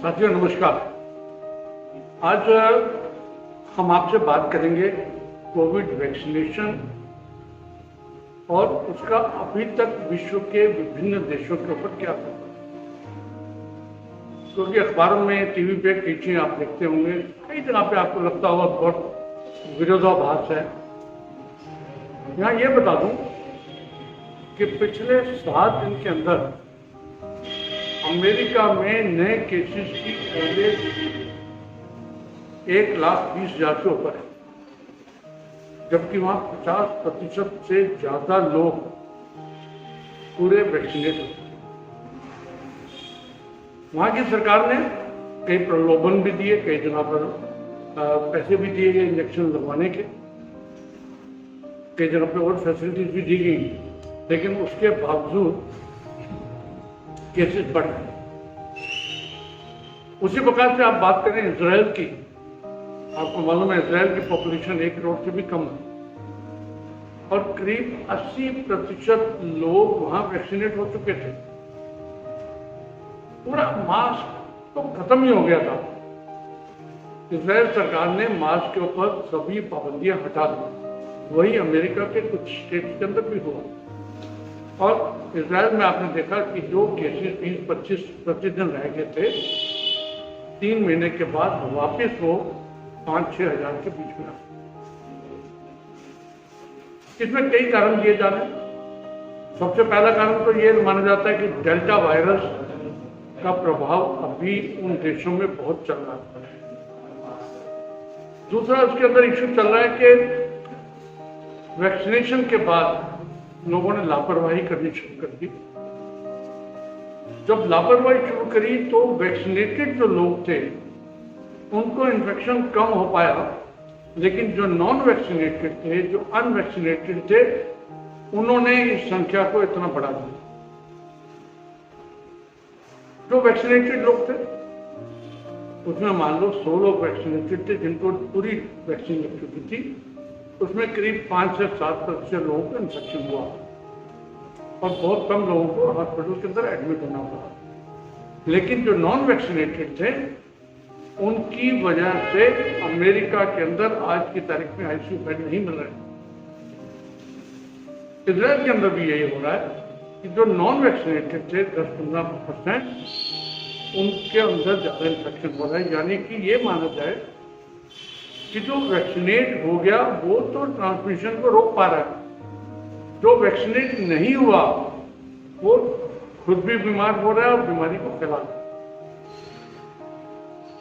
साथियों नमस्कार। आज हम आपसे बात करेंगे कोविड वैक्सीनेशन और उसका अभी तक विश्व के विभिन्न देशों के ऊपर क्या प्रभाव है। क्योंकि अखबारों में, टीवी पे कई चीजें आप देखते होंगे, कई जगह पे आपको लगता होगा बहुत विरोधाभास है। यहाँ ये बता दूं कि पिछले 7 दिन के अंदर अमेरिका में नए केसेस की एवरेज 1,20,000 से ऊपर है, जबकि वहां 50% से ज्यादा लोग पूरे वैक्सीनेट हो चुके। वहां की सरकार ने कई प्रलोभन भी दिए, कई जगह पर पैसे भी दिए गए इंजेक्शन लगवाने के, कई जगह पे और फैसिलिटीज भी दी गई, लेकिन उसके बावजूद केसेस बढ़ रहे हैं। उसी प्रकार से आप बात करें इजराइल की, आपको मालूम है इजराइल की पॉपुलेशन 1 करोड़ से भी कम है और करीब 80% लोग वहां वैक्सीनेट हो चुके थे। पूरा मास्क तो खत्म ही हो गया था। इजराइल सरकार ने मास्क के ऊपर सभी पाबंदियां हटा दी। वही अमेरिका के कुछ स्टेट्स के अंदर भी हुआ और इजराइल में आपने देखा कि जो केसेस 20-25 प्रतिदिन रह गए थे, 3 महीने के बाद वापस वो 5-6 हजार के बीच में आ। इसमें कई कारण दिए जा रहे हैं। सबसे पहला कारण तो ये माना जाता है कि डेल्टा वायरस का प्रभाव अभी उन देशों में बहुत चल रहा है। दूसरा उसके अंदर इश्यू चल रहा है कि वैक्सीनेशन के बाद लोगों ने लापरवाही करनी शुरू कर दी। जब लापरवाही शुरू करी तो वैक्सीनेटेड जो लोग थे उनको इन्फेक्शन कम हो पाया, लेकिन जो नॉन वैक्सीनेटेड थे, जो अनवैक्सीनेटेड थे, उन्होंने इस संख्या को इतना बढ़ा दिया। जो वैक्सीनेटेड लोग थे उसमें मान लो 100 लोग वैक्सीनेटेड थे जिनको पूरी वैक्सीन लग चुकी थी, उसमें करीब 5 से 7% लोगों को इन्फेक्शन हुआ और बहुत कम लोगों को हॉस्पिटल के अंदर एडमिट होना पड़ा। लेकिन जो नॉन वैक्सीनेटेड थे उनकी वजह से अमेरिका के अंदर आज की तारीख में आईसीयू बेड नहीं मिल रहे। इजराइल के अंदर भी यही हो रहा है कि जो नॉन वैक्सीनेटेड थे 10-15% उनके अंदर ज्यादा इन्फेक्शन हो रहा है। यानी कि ये माना जाए कि जो वैक्सीनेट हो गया वो तो ट्रांसमिशन को रोक पा रहा है, जो वैक्सीनेट नहीं हुआ वो खुद भी बीमार हो रहा है और बीमारी को फैला रहा है।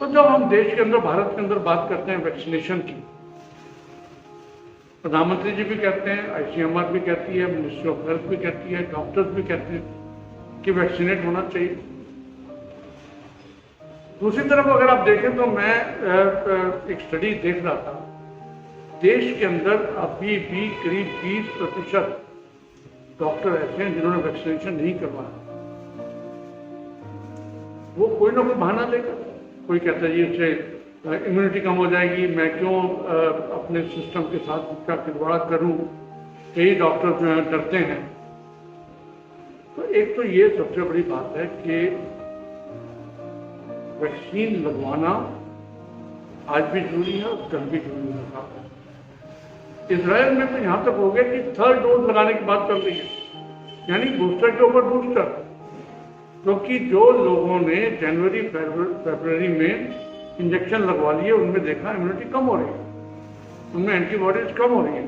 तो जब हम देश के अंदर, भारत के अंदर बात करते हैं वैक्सीनेशन की, प्रधानमंत्री जी भी कहते हैं, आईसीएमआर भी कहती है, मिनिस्ट्री ऑफ हेल्थ भी कहती है, डॉक्टर्स भी कहते हैं कि वैक्सीनेट होना चाहिए। दूसरी तरफ अगर आप देखें तो मैं एक स्टडी देख रहा था, देश के अंदर अभी भी करीब 20% डॉक्टर ऐसे हैं जिन्होंने वैक्सीनेशन नहीं करवाया। वो कोई ना कोई बहाना देगा। कोई कहता है जी इससे इम्यूनिटी कम हो जाएगी, मैं क्यों अपने सिस्टम के साथ उसका खिलवाड़ करूं। कई डॉक्टर जो है डरते हैं। तो एक तो ये सबसे बड़ी बात है कि वैक्सीन लगवाना आज भी जरूरी है और कल भी जरूरी होगा। इजराइल में तो यहां तक हो गया कि 3rd डोज लगाने की बात चल रही है, यानी बूस्टर के ऊपर बूस्टर। क्योंकि जो लोगों ने जनवरी फरवरी में इंजेक्शन लगवा लिए उनमें देखा इम्यूनिटी कम हो रही है, उनमें एंटीबॉडीज कम हो रही है,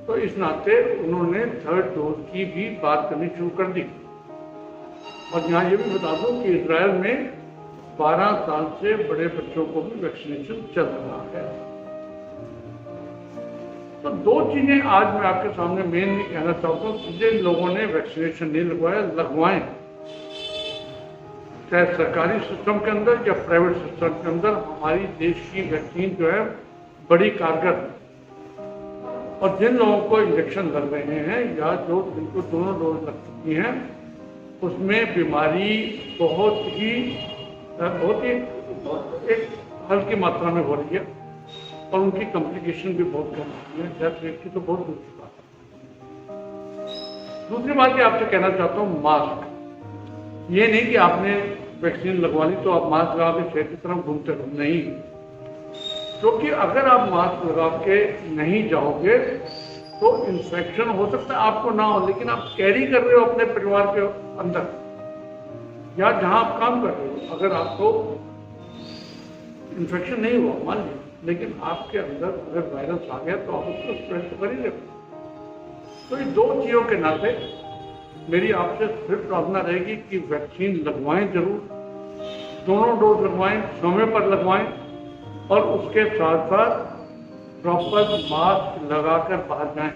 तो इस नाते उन्होंने 3rd डोज की भी बात करनी शुरू कर दी। और यहाँ ये भी बता दूं कि इजराइल में 12 साल से बड़े बच्चों को भी वैक्सीनेशन चल रहा है। तो 2 चीजें आज मैं आपके सामने मेनली कहना चाहता हूँ। जिन लोगों ने वैक्सीनेशन नहीं लगवाया, लगवाएं, चाहे सरकारी सिस्टम के अंदर या प्राइवेट सिस्टम के अंदर। हमारी देश की वैक्सीन जो है बड़ी कारगर है। और जिन लोगों को इंजेक्शन लग रहे हैं या जो जिनको दोनों डोज लग चुकी हैं, उसमें बीमारी बहुत ही एक हल्की मात्रा में हो रही है और उनकी कॉम्प्लिकेशन भी बहुत कम होती है। डेथ रेट की तो बहुत दूर की बात है। दूसरी बात ये आपसे कहना चाहता हूँ, मास्क। ये नहीं कि आपने वैक्सीन लगवा ली तो आप मास्क लगा के शहर की तरफ घूमते रहो, नहीं। क्योंकि अगर आप मास्क लगा के नहीं जाओगे तो इन्फेक्शन हो सकता है आपको ना हो, लेकिन आप कैरी कर रहे हो अपने परिवार के अंदर या जहां आप काम कर रहे हो। अगर आपको इन्फेक्शन नहीं हुआ मान लीजिए, लेकिन आपके अंदर अगर वायरस आ गया तो आप उसको स्प्रेड तो कर ही रहे। तो इन 2 चीजों के नाते मेरी आपसे फिर प्रार्थना रहेगी कि वैक्सीन लगवाएं जरूर, दोनों डोज लगवाएं, समय पर लगवाएं और उसके साथ साथ प्रॉपर मास्क लगाकर बाहर जाएं।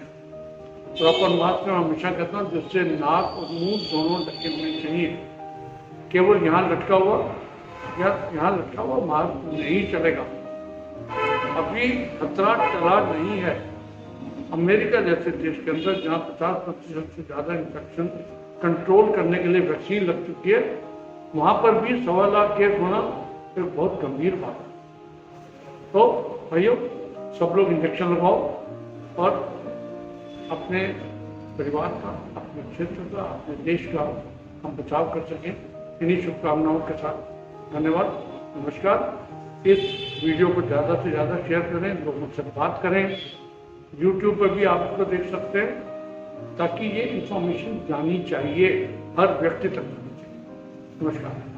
प्रॉपर मास्क में हमेशा कहता हूँ जिससे नाक और मुंह दोनों ढके होने चाहिए। केवल यहाँ लटका हुआ या यहाँ लटका हुआ मास्क नहीं चलेगा। अभी खतरा टला नहीं है। अमेरिका जैसे देश के अंदर जहाँ 50% से ज़्यादा इन्फेक्शन कंट्रोल करने के लिए वैक्सीन लग चुकी है, वहाँ पर भी 1.25 लाख केस होना एक बहुत गंभीर बात है। तो भाइयों, सब लोग इंजेक्शन लगाओ और अपने परिवार का, अपने क्षेत्र का, अपने देश का हम बचाव कर सकें, इन्हीं शुभकामनाओं के साथ धन्यवाद, नमस्कार। इस वीडियो को ज़्यादा से ज़्यादा शेयर करें, लोगों से बात करें। YouTube पर भी आप इसको देख सकते हैं ताकि ये इंफॉर्मेशन जानी चाहिए, हर व्यक्ति तक जानी चाहिए। नमस्कार।